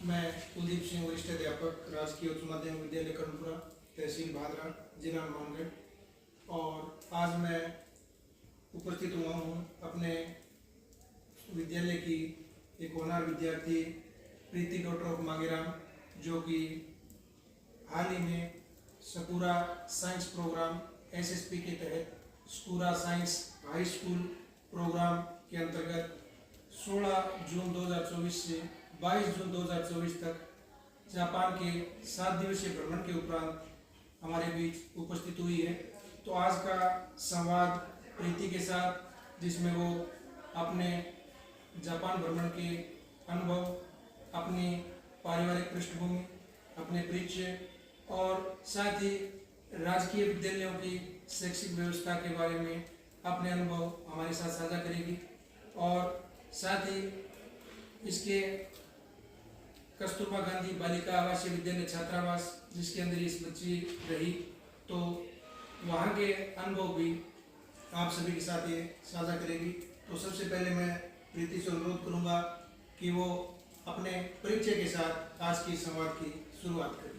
मैं कुलदीप सिंह वरिष्ठ अध्यापक राजकीय उच्च माध्यमिक विद्यालय कर्णपुरा तहसील भादरा जिला हनुमानगढ़। और आज मैं उपस्थित हुआ हूँ अपने विद्यालय की एक होनहार विद्यार्थी प्रीति डॉटर ऑफ मांगेराम, जो कि हाल ही में सपूरा साइंस प्रोग्राम एसएसपी के तहत स्कूरा साइंस हाई स्कूल प्रोग्राम के अंतर्गत 16 जून 2024 से 22 जून 2024 तक जापान के 7 दिवसीय भ्रमण के उपरांत हमारे बीच उपस्थित हुई है। तो आज का संवाद प्रीति के साथ, जिसमें वो अपने जापान भ्रमण के अनुभव, अपनी पारिवारिक पृष्ठभूमि, अपने परिचय और साथ ही राजकीय विद्यालयों की शैक्षिक व्यवस्था के बारे में अपने अनुभव हमारे साथ साझा करेगी। और साथ ही इसके कस्तूरबा गांधी बालिका आवासीय विद्यालय छात्रावास, जिसके अंदर इस बच्ची रही, तो वहाँ के अनुभव भी आप सभी के साथ ये साझा करेगी। तो सबसे पहले मैं प्रीति से अनुरोध करूँगा कि वो अपने परिचय के साथ आज की संवाद की शुरुआत करें।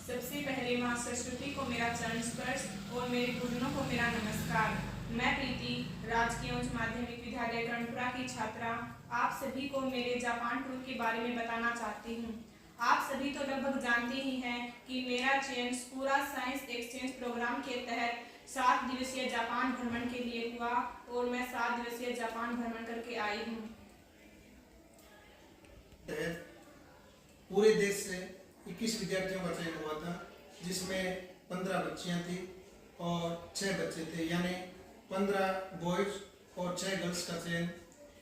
सबसे पहले माँ सरस्वती को मेरा चरण स्पर्श और मेरे गुरुजनों को मेरा नमस्कार। मैं प्रीति राजकीय उच्च माध्यमिक विद्यालय कर्णपुरा की छात्रा आप सभी को मेरे जापान टूर के बारे में बताना चाहती हूँ। आप सभी तो लगभग जानते ही हैं कि मेरा चयन स्कूरा साइंस एक्सचेंज प्रोग्राम के तहत 7 दिवसीय जापान भ्रमण के लिए हुआ और मैं 7 दिवसीय जापान भ्रमण करके आई हूँ। पूरे देश से 21 विद्यार्थियों का चयन हुआ था, जिसमें 15 बच्चियां थी और 6 बच्चे थे, यानी 15 बॉयज और 6 गर्ल्स का चयन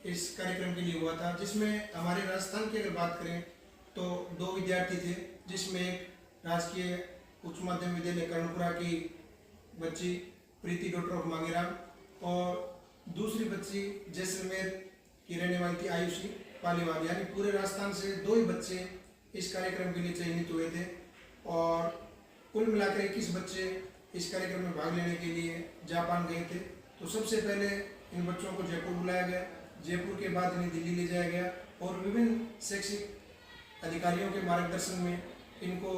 इस कार्यक्रम के लिए हुआ था। जिसमें हमारे राजस्थान की अगर बात करें तो 2 विद्यार्थी थे, जिसमें एक राजकीय उच्च माध्यमिक विद्यालय कर्णपुरा की बच्ची प्रीति डॉटर ऑफ मांगेराम और दूसरी बच्ची जैसलमेर की रहने वाली थी आयुषी पालीवाल। यानी पूरे राजस्थान से 2 ही बच्चे इस कार्यक्रम के लिए चयनित हुए थे और कुल मिलाकर 21 बच्चे इस कार्यक्रम में भाग लेने के लिए जापान गए थे। तो सबसे पहले इन बच्चों को जयपुर बुलाया गया, जयपुर के बाद इन्हें दिल्ली ले जाया गया और विभिन्न शैक्षिक अधिकारियों के मार्गदर्शन में इनको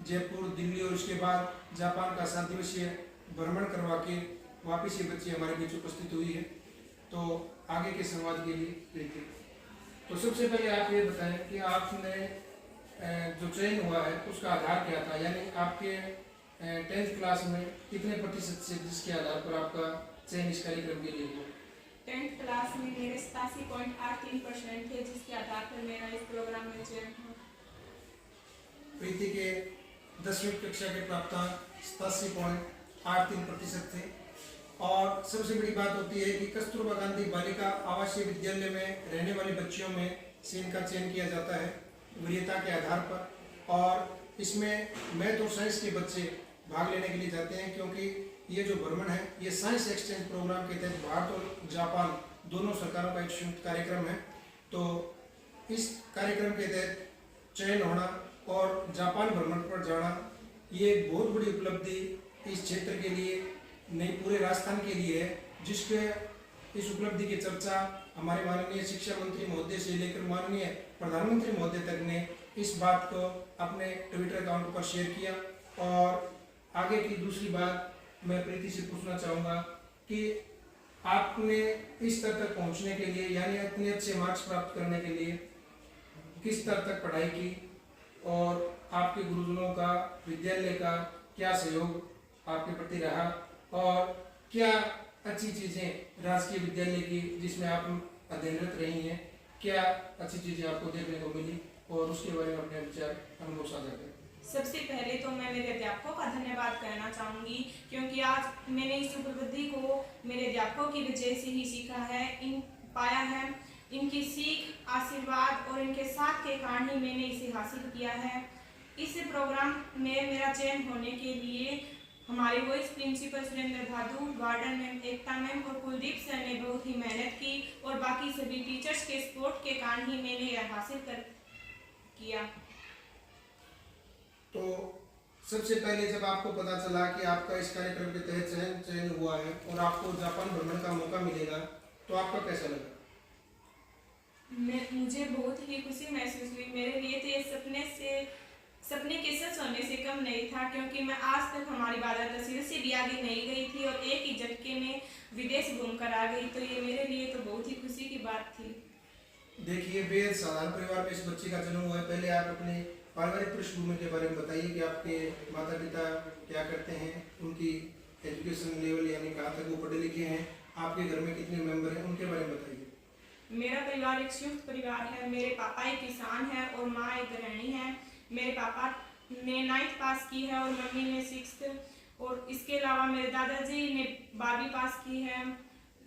जयपुर, दिल्ली और उसके बाद जापान का 7 दिवसीय भ्रमण करवा के वापिस ये बच्चे हमारे बीच उपस्थित हुई है। तो आगे के संवाद के लिए प्रीति, तो सबसे पहले आप ये बताएं कि आपने जो चयन हुआ है उसका आधार क्या था, यानी आपके 10th क्लास में कितने प्रतिशत से जिसके आधार पर आपका चयन इस कार्यक्रम के लिए हुआ? 10th क्लास में मेरे 87.83% थे, जिसके आधार पर मेरा इस प्रोग्राम में चयन हुआ। प्रीति के 10वीं कक्षा के प्राप्तांक 87.83% थे। और सबसे बड़ी बात होती है कि कस्तूरबा गांधी बालिका आवासीय विद्यालय में रहने वाली बच्चियों में से इनका चयन किया जाता है वरीयता के आधार पर। और इसमें मैथ और साइंस के बच्चे भाग लेने के लिए जाते हैं, क्योंकि ये जो भ्रमण है ये साइंस एक्सचेंज प्रोग्राम के तहत भारत और जापान दोनों सरकारों का एक संयुक्त कार्यक्रम है। तो इस कार्यक्रम के तहत चयन होना और जापान भ्रमण पर जाना ये एक बहुत बड़ी उपलब्धि इस क्षेत्र के लिए, नहीं पूरे राजस्थान के लिए है, जिसके इस उपलब्धि की चर्चा हमारे माननीय शिक्षा मंत्री महोदय से लेकर माननीय प्रधानमंत्री महोदय तक ने इस बात को अपने ट्विटर अकाउंट पर शेयर किया। और आगे की दूसरी बात मैं प्रीति से पूछना चाहूँगा कि आपने इस स्तर तक पहुँचने के लिए, यानी इतने अच्छे मार्क्स प्राप्त करने के लिए किस स्तर तक पढ़ाई की और आपके गुरुजनों का, विद्यालय का क्या सहयोग आपके प्रति रहा और क्या अच्छी चीज़ें राजकीय विद्यालय की जिसमें आप अध्ययनरत रही हैं, क्या अच्छी चीज़ें आपको देखने को मिली और उसके बारे में अपने विचार अनुभव साझा करें। सबसे पहले तो मैं मेरे अध्यापकों का धन्यवाद कहना चाहूँगी, क्योंकि आज मैंने इस उपलब्धि को मेरे अध्यापकों की वजह से ही सीखा है, पाया है। इनकी सीख, आशीर्वाद और इनके साथ के कारण ही मैंने इसे हासिल किया है। इस प्रोग्राम में मेरा चयन होने के लिए हमारे vice principal Surendra Bhadu, warden ma'am Ekta ma'am और कुलदीप सर ने बहुत ही मेहनत की और बाकी सभी टीचर्स के सपोर्ट के कारण ही मैंने यह हासिल किया। तो सबसे पहले जब आपको पता चला कि आपका इस कार्यक्रम के तहत चयन हुआ है और आपको जापान भ्रमण का मौका मिलेगा, तो आपका कैसा लगा? मुझे बहुत ही खुशी महसूस हुई। मेरे लिए तो ये सपने के सच होने से कम नहीं था, क्योंकि मैं आज तक हमारी बादल तहसील से भी आगे नहीं गई थी और एक ही झटके में विदेश घूमकर आ गई। तो ये मेरे लिए तो बहुत ही खुशी की बात थी। देखिए, बेहद साधारण परिवार में इस बच्चे का जन्म हुआ है। पहले आप अपने पारिवारिक पृष्ठभूमि के बारे में बताइए कि आपके माता पिता क्या करते हैं, उनकी एजुकेशन लेवल यानी कहाँ तक वो पढ़े लिखे हैं, आपके घर में कितने मेंबर हैं, उनके बारे में बताइए। मेरा परिवार एक संयुक्त परिवार है। मेरे पापा एक किसान है और माँ एक गृहिणी है। मेरे पापा ने 9th पास की है और मम्मी ने 6th। और इसके अलावा मेरे दादाजी ने 12वीं पास की है।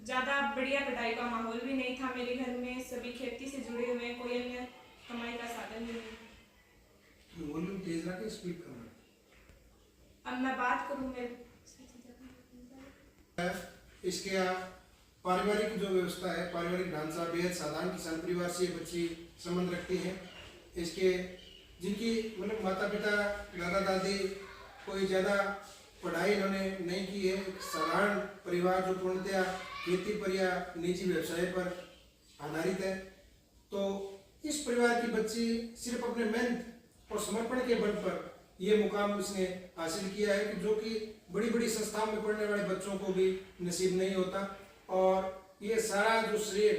ज़्यादा बढ़िया पढ़ाई का माहौल भी नहीं था मेरे घर में। सभी खेती से जुड़े हुए हैं, कोई अन्य कमाई का साधन नहीं। वॉल्यूम तेज रखें, स्पीड कम रखें। अब मैं बात करूँ मेरे इसके पारिवारिक जो व्यवस्था है, पारिवारिक ढांचा बेहद साधारण किसान परिवार से बच्ची संबंध रखती है। इसके जिनकी मतलब माता पिता दादा दादी कोई ज़्यादा पढ़ाई इन्होंने नहीं की है, साधारण परिवार जो पूर्णतया खेती पर या निजी व्यवसाय पर आधारित है, तो इस परिवार की बच्ची सिर्फ अपने मेहनत और समर्पण के बल पर ये मुकाम इसने हासिल किया है कि जो कि बड़ी बड़ी संस्थाओं में पढ़ने वाले बच्चों को भी नसीब नहीं होता। और ये सारा जो श्रेय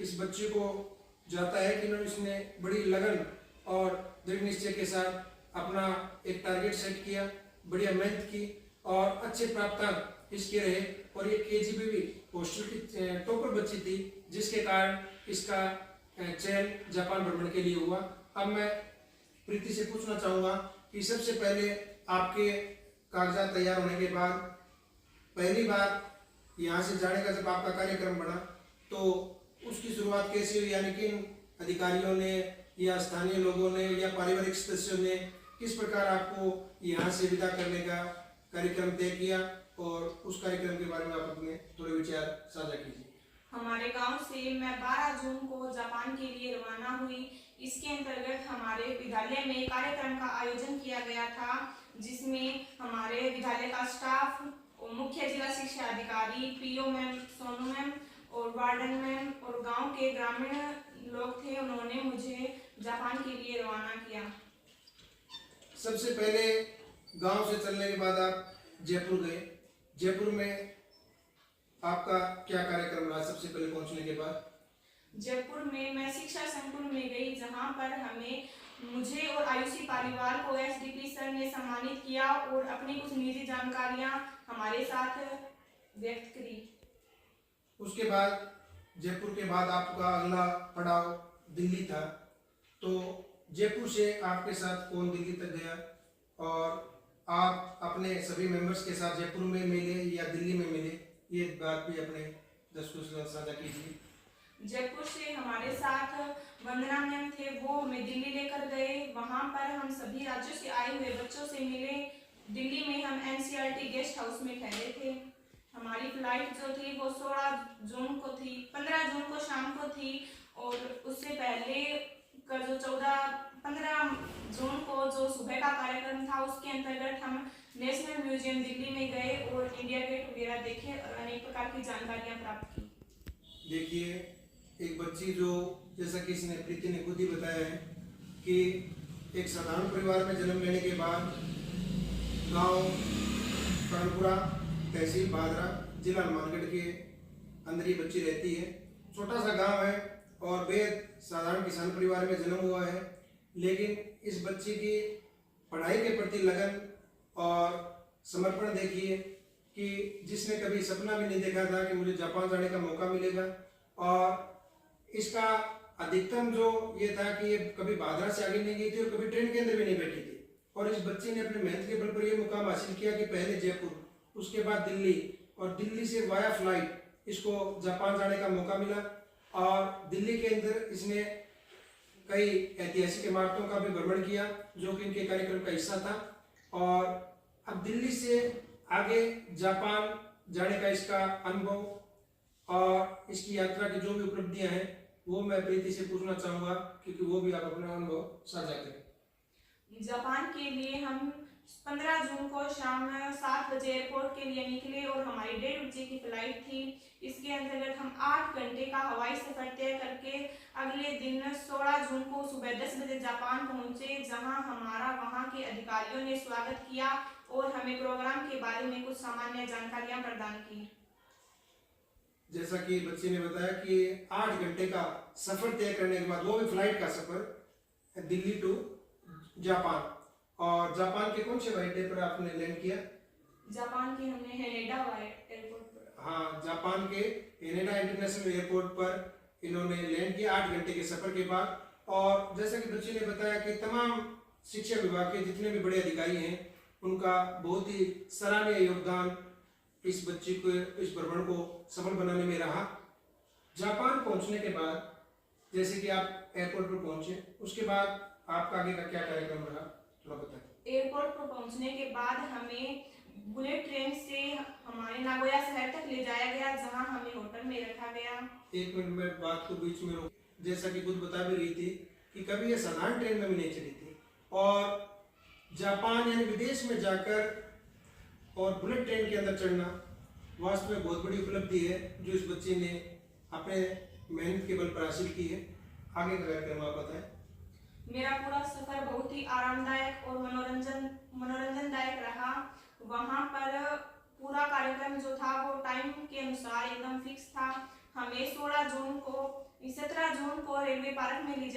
इस बच्चे को जाता है कि इसने बड़ी लगन और दृढ़ निश्चय के साथ अपना एक टारगेट सेट किया, बढ़िया मेहनत की और अच्छे प्राप्तांक इसके रहे। और ये KGBV हॉस्टल की टॉपर बच्ची थी, जिसके कारण इसका चयन जापान भ्रमण के लिए हुआ। अब मैं प्रीति से पूछना चाहूँगा कि सबसे पहले आपके कागजात तैयार होने के बाद पहली बार यहाँ से जाने का जब आपका कार्यक्रम बना, तो उसकी शुरुआत कैसी हुई, यानी किन अधिकारियों ने या स्थानीय लोगों ने या पारिवारिक सदस्यों ने किस प्रकार आपको यहाँ से विदा करने का कार्यक्रम तय किया, और उस कार्यक्रम के बारे में आप अपने थोड़े विचार साझा कीजिए। हमारे गांव से मैं 12 जून को जापान के लिए रवाना हुई। इसके अंतर्गत हमारे विद्यालय में कार्यक्रम का आयोजन किया गया था, जिसमें हमारे विद्यालय का स्टाफ, मुख्य जिला शिक्षा अधिकारी, PO मैम, सोनू मैम और वार्डन मैम और गांव के ग्रामीण लोग थे, उन्होंने मुझे जापान के लिए रवाना किया। सबसे पहले गांव से चलने के बाद आप जयपुर गए। जयपुर में आपका क्या कार्यक्रम रहा सबसे पहले पहुंचने के बाद? जयपुर में मैं शिक्षा संकुल में गई, जहां पर मुझे और आयुषी परिवार को SDP सर ने सम्मानित किया और अपनी कुछ निजी जानकारियां हमारे साथ व्यक्त करी। उसके बाद जयपुर के बाद आपका अगला पड़ाव दिल्ली था, तो जयपुर से आपके साथ कौन दिल्ली तक गया और आप अपने सभी मेंबर्स के साथ जयपुर में मिले या दिल्ली में मिले, ये बात भी अपने दर्शकों से साझा कीजिए। जयपुर से हमारे साथ वंदना मैम थे, वो हमें दिल्ली लेकर गए। वहां पर हम सभी राज्यों से आए हुए बच्चों से मिले। दिल्ली में हम NCRT गेस्ट हाउस में ठहरे थे। हमारी फ्लाइट जो थी वो 16 जून को थी, 15 जून को शाम को थी, और उससे पहले का जो 15 जून को जो सुबह का कार्यक्रम था, उसके अंतर्गत हम नेशनल म्यूजियम दिल्ली में गए और इंडिया गेट वगैरह देखे और अनेक प्रकार की जानकारियां प्राप्त की। देखिए, एक बच्ची जो जैसा कि इसने प्रीति ने खुद ही बताया है कि एक साधारण परिवार में जन्म लेने के बाद गांव कर्णपुरा, तहसील भादरा, जिला हनुमानगढ़ के अंदर ही बच्ची रहती है। छोटा सा गांव है और बेहद साधारण किसान परिवार में जन्म हुआ है, लेकिन इस बच्ची की पढ़ाई के प्रति लगन और समर्पण देखिए कि जिसने कभी सपना भी नहीं देखा था कि मुझे जापान जाने का मौका मिलेगा। और इसका अधिकतम जो ये था कि ये कभी भादरा से आगे नहीं गई थी और कभी ट्रेन के अंदर भी नहीं बैठी थी, और इस बच्ची ने अपने मेहनत के बल पर यह मुकाम हासिल किया कि पहले जयपुर, उसके बाद दिल्ली, और दिल्ली से वाया फ्लाइट इसको जापान जाने का मौका मिला। और दिल्ली के अंदर इसने कई ऐतिहासिक इमारतों का भी भ्रमण किया जो कि इनके कार्यक्रम का हिस्सा था। और अब दिल्ली से आगे जापान जाने का इसका अनुभव और इसकी यात्रा की जो भी उपलब्धियां हैं वो मैं प्रीति से पूछना चाहूँगा, क्योंकि वो भी आप अपना अनुभव साझा करें। जापान के लिए हम 15 जून को शाम 7 बजे एयरपोर्ट के लिए निकले और हमारी 1:30 बजे की फ्लाइट थी। इसके अंतर्गत हम 8 घंटे का हवाई सफर तय करके अगले दिन 16 जून को सुबह 10 बजे जापान पहुंचे, जहां हमारा वहां के अधिकारियों ने स्वागत किया और हमें प्रोग्राम के बारे में कुछ सामान्य जानकारियां प्रदान की। जैसा कि बच्चे ने बताया कि 8 घंटे का सफर तय करने के बाद, वो भी फ्लाइट का सफर, दिल्ली टू जापान। और जापान के कौन से हवाई अड्डे पर आपने लैंड किया? जापान के हमने हेनेडा एयरपोर्ट पर। हाँ, जापान के हेनेडा इंटरनेशनल एयरपोर्ट पर इन्होंने लैंड किया 8 घंटे के सफर के बाद। और जैसा कि बच्चे ने बताया कि तमाम शिक्षा विभाग के जितने भी बड़े अधिकारी हैं, उनका बहुत ही सराहनीय योगदान इस बच्चे को, इस भ्रमण को सफल बनाने में रहा। जापान पहुंचने के बाद, जैसे कि आप एयरपोर्ट पर पहुंचे, उसके बाद आपका आगे का क्या कार्यक्रम रहा, थोड़ा बताएं। एयरपोर्ट पर पहुंचने के बाद हमें बुलेट ट्रेन से हमारे नागोया शहर तक ले जाया गया, जहां हमें होटल में रखा गया। एक मिनट में बात को बीच में रोक, जैसा कि खुद बता भी रही थी कि कभी ये साधारण ट्रेन में भी नहीं चली थी, और जापान यानी विदेश में जाकर और बुलेट ट्रेन के अंदर चढ़ना वास्तव में बहुत बड़ी उपलब्धि है, जो इस बच्चे ने अपने मेहनत के बल पर हासिल की है। आगे का कार्यक्रम आप बताएं। मेरा पूरा सफर बहुत ही आरामदायक और मनोरंजनदायक रहा। वहां पर पूरा कार्यक्रम जो था वो टाइम के अनुसार एकदम फिक्स था। हमें 17 जून को रेलवे पार्क में ले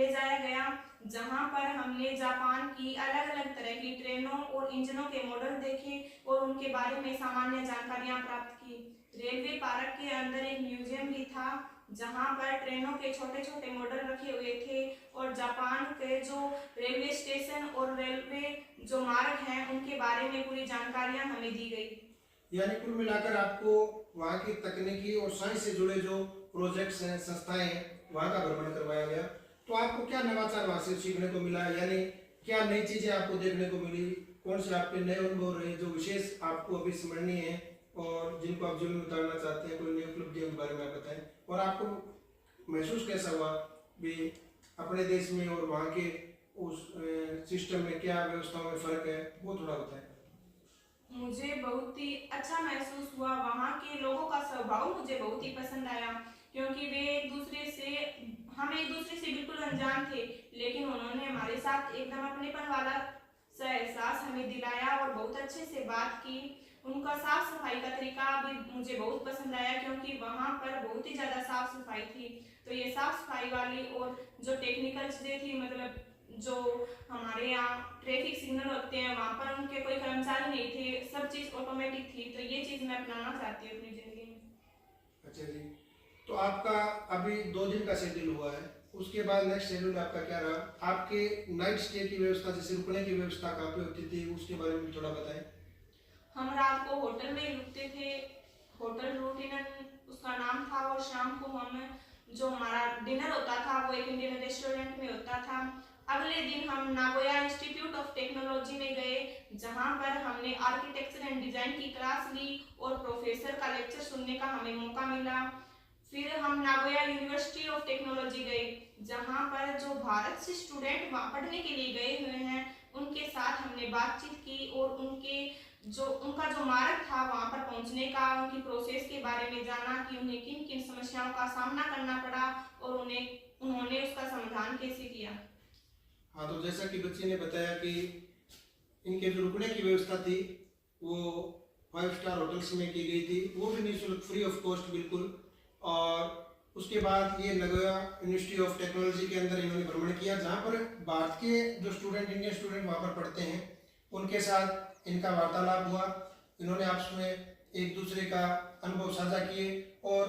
जाया गया, जहां पर हमने जापान की अलग अलग तरह की ट्रेनों और इंजनों के मॉडल देखे और उनके बारे में सामान्य जानकारियां प्राप्त की। रेलवे पार्क के अंदर एक म्यूजियम भी था, जहां पर ट्रेनों के छोटे छोटे मॉडल रखे हुए थे और जापान के जो रेलवे स्टेशन और रेलवे जो मार्ग हैं उनके बारे में पूरी जानकारियां हमें दी गई। यानी कुल मिलाकर आपको वहाँ की तकनीकी और साइंस से जुड़े जो प्रोजेक्ट्स हैं, संस्थाएं हैं, वहाँ का भ्रमण करवाया गया। तो आपको क्या नवाचार वहाँ से सीखने को मिला, यानी क्या नई चीजें आपको देखने को मिली, कौन से आपके नए अनुभव रहे जो विशेष आपको अभी स्मरणीय है और जिनको आप जीवन में उतारना चाहते हैं, कोई नई उपलब्धियों के बारे में आप बताएं। और आपको महसूस कैसा हुआ भी अपने देश में और वहाँ के उस सिस्टम में क्या व्यवस्थाओं में फर्क है, वो थोड़ा बताएं। मुझे बहुत ही अच्छा महसूस हुआ। वहाँ के लोगों का स्वभाव मुझे बहुत ही पसंद आया, क्योंकि हम एक दूसरे से बिल्कुल अनजान थे, लेकिन उन्होंने हमारे साथ एकदम अपनेपन वाला एहसास हमें दिलाया और बहुत अच्छे से बात की। उनका साफ सफाई का तरीका भी मुझे बहुत पसंद आया, क्योंकि वहाँ पर बहुत ही ज़्यादा साफ सफाई थी। तो ये साफ सफाई वाली और जो टेक्निकल चीज़ें थी, मतलब जो हमारे यहाँ ट्रैफिक सिग्नल होते हैं वहाँ पर उनके कोई कर्मचारी नहीं थे, सब चीज़ ऑटोमेटिक थी। तो ये चीज़ मैं अपनाना चाहती हूँ अपनी ज़िंदगी में। अच्छा जी, तो आपका अभी 2 दिन का शेड्यूल हुआ है, उसके बाद नेक्स्ट शेड्यूल आपका क्या रहा? आपके नाइट स्टे की व्यवस्था, जैसे रुकने की व्यवस्था कहाँ पे होती थी, उसके बारे में थोड़ा बताएं। हम रात को होटल में रुकते थे, होटल रूटीन उसका नाम था, और शाम को हम जो हमारा डिनर होता था वो एक इंडियन रेस्टोरेंट में होता था। अगले दिन हम नागोया इंस्टीट्यूट ऑफ टेक्नोलॉजी में गए, जहां पर हमने आर्किटेक्चर एंड डिजाइन की क्लास ली और प्रोफेसर का लेक्चर सुनने का हमें मौका मिला। फिर हम नागोया यूनिवर्सिटी ऑफ टेक्नोलॉजी गए, जहां पर जो भारत से स्टूडेंट वहाँ पढ़ने के लिए गए हुए हैं उनके साथ हमने बातचीत की और उनका जो मार्ग था वहाँ पर पहुँचने का, उनकी प्रोसेस के बारे में जाना कि उन्हें किन किन समस्याओं का सामना करना पड़ा और उन्होंने उसका समाधान कैसे किया। हाँ, तो जैसा कि बच्चे ने बताया कि इनके जो रुकने की व्यवस्था थी वो 5 स्टार होटल्स में की गई थी, वो भी निःशुल्क, फ्री ऑफ कॉस्ट बिल्कुल। और उसके बाद ये नागोया यूनिवर्सिटी ऑफ टेक्नोलॉजी के अंदर इन्होंने भ्रमण किया, जहाँ पर भारत के जो स्टूडेंट, इंडियन स्टूडेंट वहाँ पर पढ़ते हैं, उनके साथ इनका वार्तालाप हुआ। इन्होंने आपस में एक दूसरे का अनुभव साझा किए और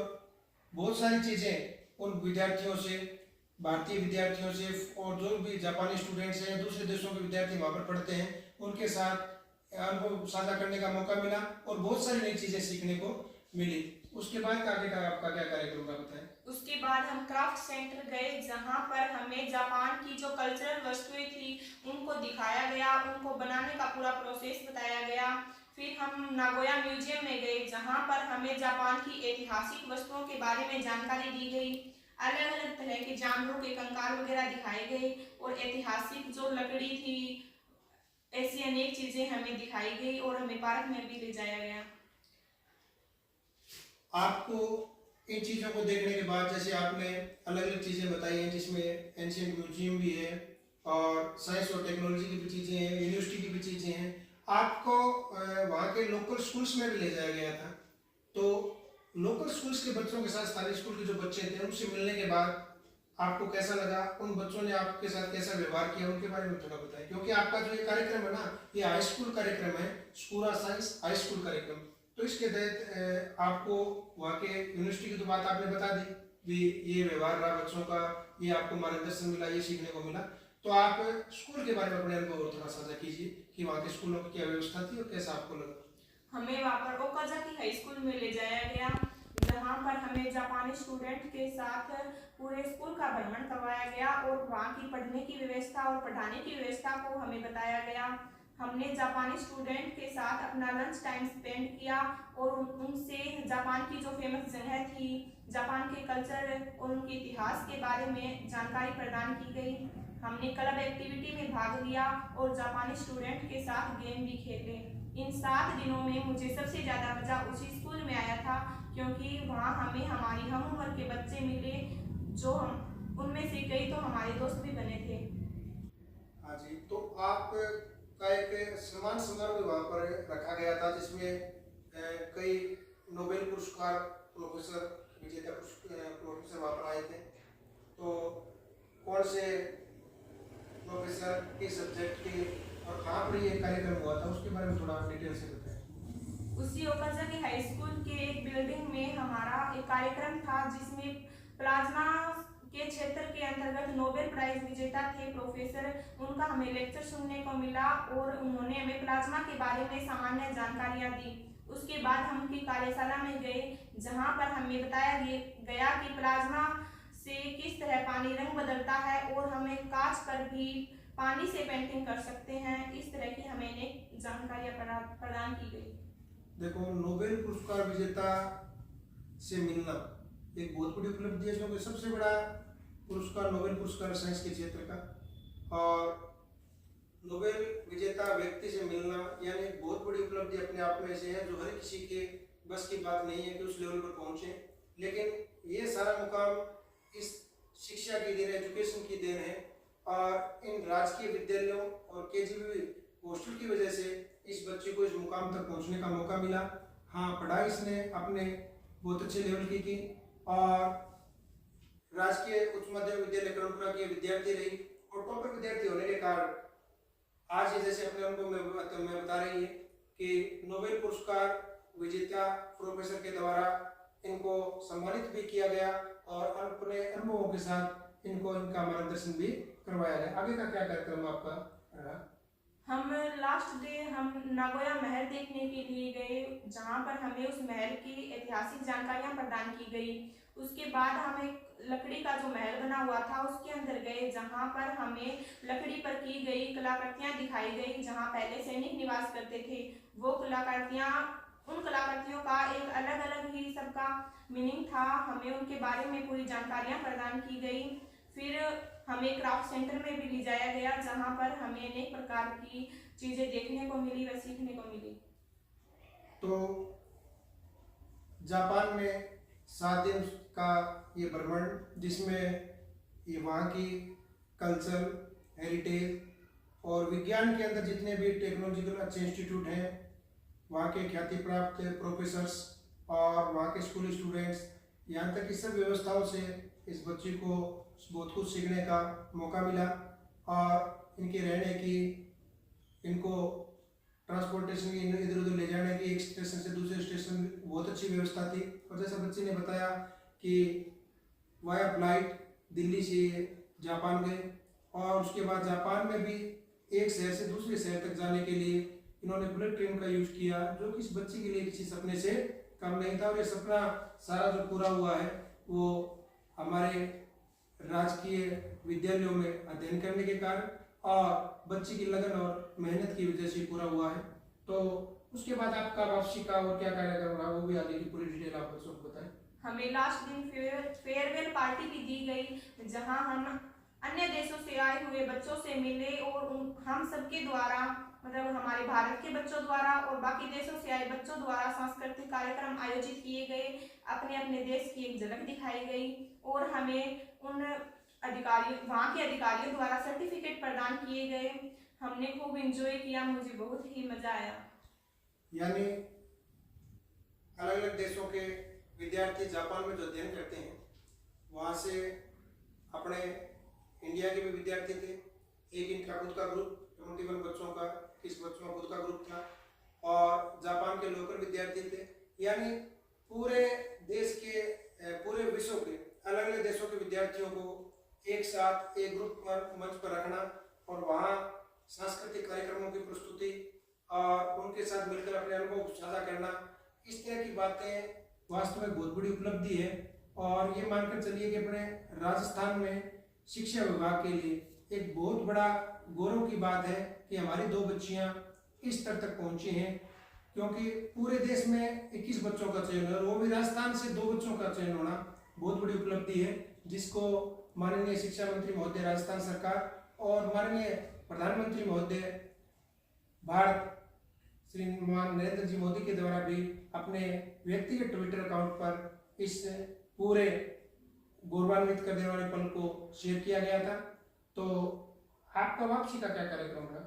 बहुत सारी चीज़ें उन विद्यार्थियों से, भारतीय विद्यार्थियों से, और जो भी जापानी स्टूडेंट्स हैं, दूसरे देशों के विद्यार्थी वहाँ पर पढ़ते हैं, उनके साथ अनुभव साझा करने का मौका मिला और बहुत सारी नई चीज़ें सीखने को मिली। उसके बाद आगे का आपका क्या कार्यक्रम का बताएं। उसके बाद हम क्राफ्ट सेंटर गए, जहां पर हमें जापान की जो कल्चरल वस्तुएं थी उनको दिखाया गया, उनको बनाने का पूरा प्रोसेस बताया गया। फिर हम नागोया म्यूजियम में गए, जहां पर हमें जापान की ऐतिहासिक वस्तुओं के बारे में जानकारी दी गई। अलग अलग तरह के जानवरों के कंकाल वगैरह दिखाए गए और ऐतिहासिक जो लकड़ी थी, ऐसी अनेक चीजें हमें दिखाई गई और हमें पार्क में भी ले जाया गया। आपको इन चीज़ों को देखने के बाद, जैसे आपने अलग अलग चीज़ें बताई हैं जिसमें एंशियंट म्यूजियम भी है और साइंस और टेक्नोलॉजी की भी चीज़ें हैं, यूनिवर्सिटी की भी चीज़ें हैं, आपको वहाँ के लोकल स्कूल्स में भी ले जाया गया था। तो लोकल स्कूल्स के बच्चों के साथ स्थानीय स्कूल के जो बच्चे थे उनसे मिलने के बाद आपको कैसा लगा, उन बच्चों ने आपके साथ कैसा व्यवहार किया, उनके बारे में थोड़ा बताएं। क्योंकि आपका जो ये कार्यक्रम है ना, ये हाई स्कूल कार्यक्रम है, स्कूल साइंस हाई स्कूल कार्यक्रम, तो इसके तहत आपको वहाँ के यूनिवर्सिटी की तो बात आपने बता दी भी, ये व्यवहार रहा बच्चों का, ये आपको मार्गदर्शन मिला, ये सीखने को मिला। तो आप स्कूल के बारे में अपने अनुभव और थोड़ा साझा कीजिए कि वहाँ के स्कूलों की क्या व्यवस्था थी और कैसा आपको लगा। हमें वहाँ पर ओकाजाकी हाई स्कूल में ले जाया गया, जहाँ पर हमें जापानी स्टूडेंट के साथ पूरे स्कूल का भ्रमण करवाया गया और वहाँ की पढ़ने की व्यवस्था और पढ़ाने की व्यवस्था को हमें बताया गया। हमने जापानी स्टूडेंट के साथ अपना लंच टाइम स्पेंड किया और उनसे जापान की जो फेमस जगह थी, जापान के कल्चर और उनके इतिहास के बारे में जानकारी प्रदान की गई। हमने क्लब एक्टिविटी में भाग लिया और जापानी स्टूडेंट के साथ गेम भी खेले। इन 7 दिनों में मुझे सबसे ज़्यादा मज़ा उसी स्कूल में आया था, क्योंकि वहाँ हमें हमारी हम उम्र के बच्चे मिले, जो हम उनमें से कई तो हमारे दोस्त भी बने थे। हाँ जी, तो आप का एक सम्मान समारोह वहाँ पर रखा गया था जिसमें कई नोबेल पुरस्कार प्रोफेसर विजेता प्रोफेसर वहाँ पर आए थे। तो कौन से प्रोफेसर किस सब्जेक्ट के और कहाँ पर ये कार्यक्रम हुआ था, उसके बारे में थोड़ा डिटेल से बताएं। उसी ओकाजाकी हाई स्कूल के एक बिल्डिंग में हमारा एक कार्यक्रम था जिसमें प्लाज्मा के क्षेत्र के अंतर्गत नोबेल प्राइज विजेता थे प्रोफेसर, उनका हमें लेक्चर सुनने को मिला और उन्होंने हमें प्लाज्मा के बारे में सामान्य जानकारियाँ दी। उसके बाद हम उनकी कार्यशाला में गए, जहाँ पर हमें बताया गया कि प्लाज्मा से किस तरह पानी रंग बदलता है और हमें कांच पर भी पानी से पेंटिंग कर सकते हैं। इस तरह की हमें अनेक जानकारियाँ प्रदान की गई। देखो, नोबेल पुरस्कार विजेता से मिलना एक बहुत बड़ी उपलब्धि है, क्योंकि सबसे बड़ा पुरस्कार नोबेल पुरस्कार साइंस के क्षेत्र का, और नोबेल विजेता व्यक्ति से मिलना यानी एक बहुत बड़ी उपलब्धि अपने आप में से है, जो हर किसी के बस की बात नहीं है कि उस लेवल पर पहुंचे। लेकिन ये सारा मुकाम इस शिक्षा की देन, एजुकेशन की देन है, और इन राजकीय विद्यालयों और केजीबी हॉस्टल की वजह से इस बच्चे को इस मुकाम तक पहुंचने का मौका मिला। हाँ, पढ़ाई इसने अपने बहुत अच्छे लेवल की और राजकीय उच्च माध्यमिक विद्यालय कर्णपुरा की विद्यार्थी रही और टॉपर विद्यार्थी होने के कारण आज ये जैसे अपने अनुभव में बता रही है कि नोबेल पुरस्कार विजेता प्रोफेसर के द्वारा इनको सम्मानित भी किया गया और अपने अनुभवों के साथ इनको इनका मार्गदर्शन भी करवाया गया। आगे का क्या कार्यक्रम आपका रहा? हम लास्ट डे हम नागोया महल देखने के लिए गए, जहाँ पर हमें उस महल की ऐतिहासिक जानकारियाँ प्रदान की गई। उसके बाद हम एक लकड़ी का जो महल बना हुआ था उसके अंदर गए, जहाँ पर हमें लकड़ी पर की गई कलाकृतियाँ दिखाई गई, जहाँ पहले सैनिक निवास करते थे। वो कलाकृतियाँ, उन कलाकृतियों का एक अलग अलग ही सबका मीनिंग था। हमें उनके बारे में पूरी जानकारियाँ प्रदान की गई। फिर हमें क्राफ्ट सेंटर में भी ले जाया गया, जहाँ पर हमें अनेक प्रकार की चीज़ें देखने को मिली व सीखने को मिली। तो जापान में 7 दिन का ये भ्रमण, जिसमें ये वहाँ की कल्चर, हेरिटेज और विज्ञान के अंदर जितने भी टेक्नोलॉजिकल अच्छे इंस्टीट्यूट हैं, वहाँ के ख्याति प्राप्त प्रोफेसर्स और वहाँ के स्कूल स्टूडेंट्स, यहाँ तक की सब व्यवस्थाओं से इस बच्चे को बहुत कुछ सीखने का मौका मिला। और इनके रहने की, इनको ट्रांसपोर्टेशन की, इधर उधर ले जाने की, एक स्टेशन से दूसरे स्टेशन बहुत अच्छी व्यवस्था थी। और जैसा बच्चे ने बताया कि वाया फ्लाइट दिल्ली से जापान गए और उसके बाद जापान में भी एक शहर से दूसरे शहर तक जाने के लिए इन्होंने बुलेट ट्रेन का यूज किया, जो कि इस बच्चे के लिए किसी सपने से कम नहीं था। और ये सपना सारा जो पूरा हुआ है वो हमारे राजकीय विद्यालयों में अध्ययन करने के कारण और बच्चे की लगन और मेहनत की वजह से पूरा हुआ है। तो उसके बाद आपका वापसी का और क्या कार्यक्रम रहा, वो भी आगे की पूरी डिटेल आप बच्चों को बताएं। हमें लास्ट दिन फेयरवेल पार्टी भी दी गई, जहां हम अन्य देशों से आए हुए के बच्चों से मिले और हम सबके द्वारा मतलब हमारे भारत के बच्चों द्वारा और बाकी देशों से आए बच्चों द्वारा सांस्कृतिक कार्यक्रम आयोजित किए गए, अपने अपने देश की एक झलक दिखाई गई और हमें उन अधिकारियों वहाँ के अधिकारियों द्वारा सर्टिफिकेट प्रदान किए गए। हमने खूब एंजॉय किया, मुझे बहुत ही मजा आया। यानी अलग अलग देशों के विद्यार्थी जापान में जो अध्ययन करते हैं वहाँ से अपने इंडिया के भी विद्यार्थी थे। एक इनका खुद का ग्रुप 21 बच्चों का, 21 बच्चों का खुद का ग्रुप था और जापान के लोकल विद्यार्थी थे। यानी पूरे देश के पूरे विश्व के अलग अलग देशों के विद्यार्थियों को एक साथ एक ग्रुप पर मंच पर रखना और वहाँ सांस्कृतिक कार्यक्रमों की प्रस्तुति और उनके साथ मिलकर अपने अनुभव साझा करना, इस तरह की बातें वास्तव में बहुत बड़ी उपलब्धि है। और ये मानकर चलिए कि अपने राजस्थान में शिक्षा विभाग के लिए एक बहुत बड़ा गौरव की बात है कि हमारी 2 बच्चियां इस स्तर तक पहुंची हैं, क्योंकि पूरे देश में 21 बच्चों का चयन और वो भी राजस्थान से 2 बच्चों का चयन होना बहुत बड़ी उपलब्धि है, जिसको माननीय शिक्षा मंत्री महोदय राजस्थान सरकार और माननीय प्रधानमंत्री महोदय भारत श्री नरेंद्र जी मोदी के द्वारा भी अपने व्यक्तिगत ट्विटर अकाउंट पर इस पूरे गौरवान्वित करने वाले पल को शेयर किया गया था। तो आपका वापसी का क्या कार्यक्रम रहा?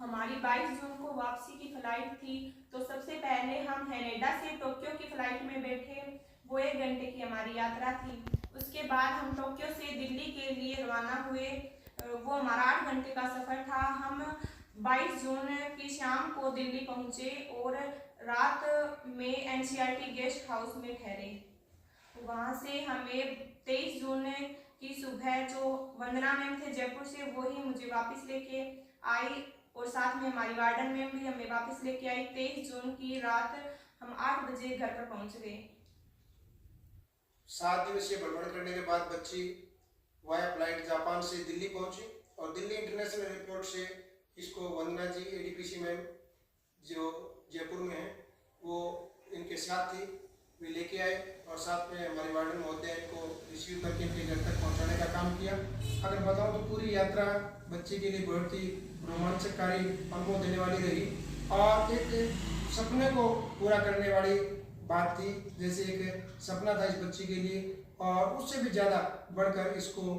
हमारी 22 जून को वापसी की फ्लाइट थी, तो सबसे पहले हम हैनेडा से टोक्यो की फ्लाइट में बैठे। वो 1 घंटे की हमारी यात्रा थी। उसके बाद हम टोक्यो से दिल्ली के लिए रवाना हुए। वो हमारा 8 घंटे का सफर था। हम 22 जून की शाम को दिल्ली पहुंचे और रात में एनसीईआरटी गेस्ट हाउस में ठहरे। वहाँ से हमें 23 जून की सुबह जो वंदना मैम थे जयपुर से, वो ही मुझे वापस लेके आई और साथ में हमारी वार्डन मैम भी हमें वापस लेके आई। 23 जून की रात हम 8 बजे घर पर पहुँच गए। 7 दिवसीय भ्रमण करने के बाद बच्ची वाया फ्लाइट जापान से दिल्ली पहुंची और दिल्ली इंटरनेशनल एयरपोर्ट से इसको वंदना जी एडीपीसी मैम जो जयपुर में है वो इनके साथ थी, वे लेके आए और साथ में हमारे वार्डन महोदय इनको रिसीव करके इनके घर तक पहुंचाने का काम किया। अगर बताऊं तो पूरी यात्रा बच्चे के लिए बहुत ही रोमांचकारी अनुभव देने वाली रही और एक सपने को पूरा करने वाली बात थी। जैसे एक सपना था इस बच्ची के लिए और उससे भी ज़्यादा बढ़कर इसको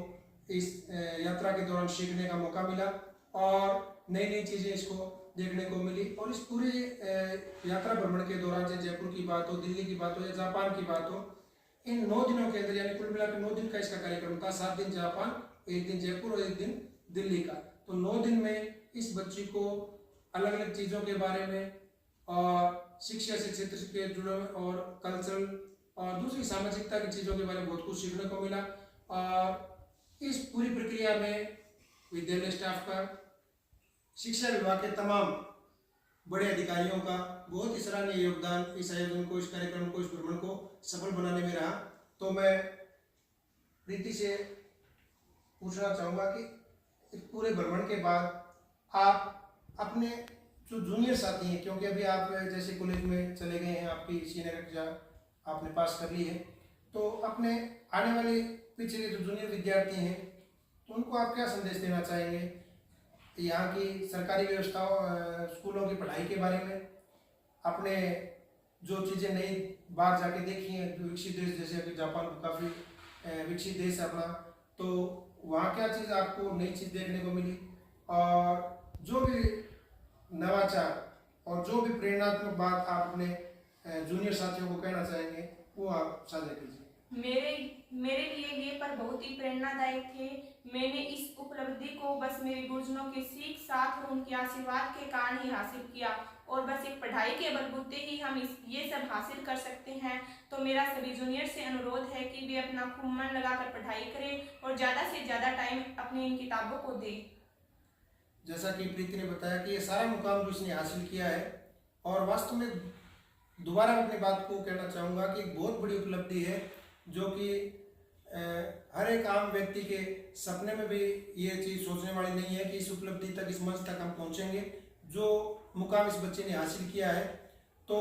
इस यात्रा के दौरान सीखने का मौका मिला और नई नई चीज़ें इसको देखने को मिली। और इस पूरी यात्रा भ्रमण के दौरान चाहे जयपुर की बात हो, दिल्ली की बात हो या जापान की बात हो, इन 9 दिनों के अंदर यानी कुल मिलाकर 9 दिन का इसका कार्यक्रम था। 7 दिन जापान, 1 दिन जयपुर और 1 दिन दिल्ली का। तो 9 दिन में इस बच्ची को अलग अलग चीज़ों के बारे में और शिक्षा से क्षेत्र के जुड़े और कल्चरल और दूसरी सामाजिकता की चीज़ों के बारे में बहुत कुछ सीखने को मिला। और इस पूरी प्रक्रिया में विद्यालय स्टाफ का, शिक्षा विभाग के तमाम बड़े अधिकारियों का बहुत ही सराहनीय योगदान इस आयोजन को, इस कार्यक्रम को, इस भ्रमण को सफल बनाने में रहा। तो मैं प्रीति से पूछना चाहूँगा कि इस पूरे भ्रमण के बाद आप अपने जो जूनियर साथी हैं, क्योंकि अभी आप जैसे कॉलेज में चले गए हैं, आपकी सीनियर एग्जाम आपने पास कर ली है, तो अपने आने वाले पीछे के जो जूनियर विद्यार्थी हैं तो उनको आप क्या संदेश देना चाहेंगे यहाँ की सरकारी व्यवस्थाओं, स्कूलों की पढ़ाई के बारे में, अपने जो चीज़ें नई बाहर जाके देखी हैं, जो विकसित देश जैसे अभी जापान काफ़ी विकसित देश है अपना, तो वहाँ क्या चीज़ आपको नई चीज़ देखने को मिली और जो भी नवाचार और जो भी प्रेरणात्मक बात आप अपने जूनियर साथियों को कहना चाहेंगे वो आप साझा कीजिए। मेरे लिए ये पर बहुत ही प्रेरणादायक थे। मैंने इस उपलब्धि को बस मेरे गुरुजनों के सीख साथ और उनके आशीर्वाद के कारण ही हासिल किया और बस एक पढ़ाई के बलबूते ही हम ये सब हासिल कर सकते हैं। तो मेरा सभी जूनियर से अनुरोध है कि वे अपना खूब मन लगाकर पढ़ाई करें और ज़्यादा से ज़्यादा टाइम अपनी इन किताबों को दें। जैसा कि प्रीति ने बताया कि ये सारा मुकाम जो इसने हासिल किया है और वास्तव में दोबारा अपनी बात को कहना चाहूँगा कि एक बहुत बड़ी उपलब्धि है जो कि हर एक आम व्यक्ति के सपने में भी ये चीज़ सोचने वाली नहीं है कि इस उपलब्धि तक, इस मंच तक हम पहुँचेंगे जो मुकाम इस बच्चे ने हासिल किया है। तो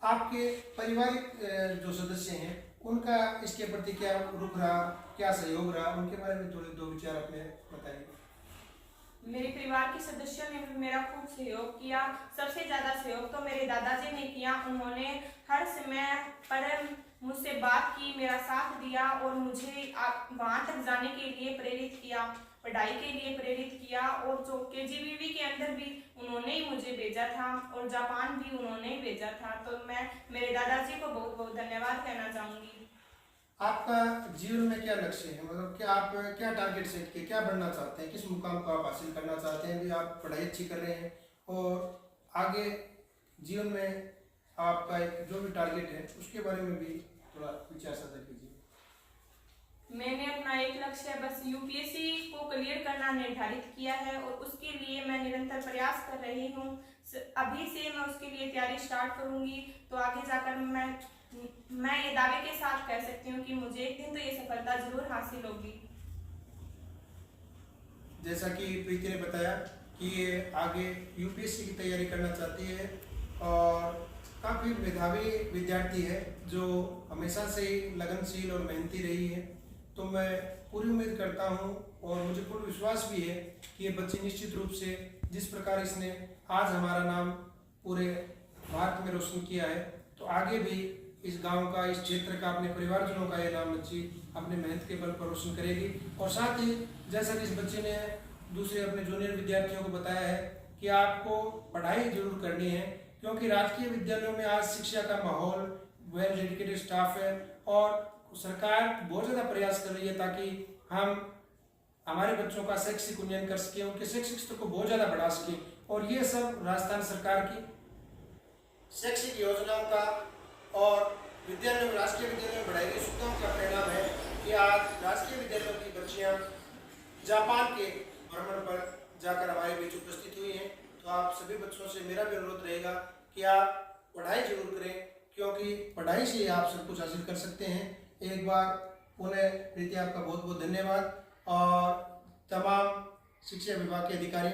आपके पारिवारिक जो सदस्य हैं उनका इसके प्रति क्या रुख रहा, क्या सहयोग रहा, उनके बारे में थोड़े दो विचार अपने बताइए। मेरे परिवार के सदस्यों ने भी मेरा खूब सहयोग किया। सबसे ज़्यादा सहयोग तो मेरे दादाजी ने किया। उन्होंने हर समय पर मुझसे बात की, मेरा साथ दिया और मुझे वहाँ तक जाने के लिए प्रेरित किया, पढ़ाई के लिए प्रेरित किया। और जो KGBV के अंदर भी उन्होंने ही मुझे भेजा था और जापान भी उन्होंने ही भेजा था। तो मैं मेरे दादाजी को बहुत बहुत धन्यवाद कहना चाहूँगी। आपका जीवन में क्या लक्ष्य है, मतलब क्या आप क्या टारगेट सेट किए, क्या बनना चाहते हैं, किस मुकाम को आप हासिल करना चाहते हैं? भी आप पढ़ाई अच्छी कर रहे हैं और आगे जीवन में आपका एक जो भी टारगेट है उसके बारे में भी थोड़ा विचार साझा कीजिए। मैंने अपना एक लक्ष्य बस UPSC को क्लियर करना निर्धारित किया है और उसके लिए मैं निरंतर प्रयास कर रही हूँ। अभी से मैं उसके लिए तैयारी स्टार्ट करूँगी तो आगे जाकर मैं ये दावे के साथ कह सकती हूँ कि मुझे एक दिन तो ये सफलता जरूर हासिल होगी। जैसा कि प्रीति ने बताया कि ये आगे UPSC की तैयारी करना चाहती है और काफ़ी मेधावी विद्यार्थी है जो हमेशा से ही लगनशील और मेहनती रही है। तो मैं पूरी उम्मीद करता हूँ और मुझे पूर्ण विश्वास भी है कि ये बच्ची निश्चित रूप से जिस प्रकार इसने आज हमारा नाम पूरे भारत में रोशन किया है तो आगे भी इस गांव का, इस क्षेत्र का, अपने परिवारजनों का ये नाम बच्ची अपने मेहनत के बल पर रोशन करेगी। और साथ ही जैसा कि इस बच्चे ने दूसरे अपने जूनियर विद्यार्थियों को बताया है कि आपको पढ़ाई जरूर करनी है, क्योंकि राजकीय विद्यालयों में आज शिक्षा का माहौल, वेल डेडिकेटेड स्टाफ है और सरकार बहुत ज़्यादा प्रयास कर रही है ताकि हम हमारे बच्चों का शैक्षिक उन्नयन कर सके, उनके शैक्षिक स्तर को बहुत ज़्यादा बढ़ा सके। और ये सब राजस्थान सरकार की शैक्षिक योजनाओं का और विद्यालयों में, राजकीय विद्यालयों में बढ़ाई गई सुविधाओं का परिणाम है कि आज राजकीय विद्यालयों की बच्चियां जापान के भ्रमण पर जाकर हमारे बीच उपस्थित हुई हैं। तो आप सभी बच्चों से मेरा भी अनुरोध रहेगा कि आप पढ़ाई जरूर करें, क्योंकि पढ़ाई से ही आप सब कुछ हासिल कर सकते हैं। एक बार पुनः प्रीति आपका बहुत बहुत धन्यवाद और तमाम शिक्षा विभाग के अधिकारियों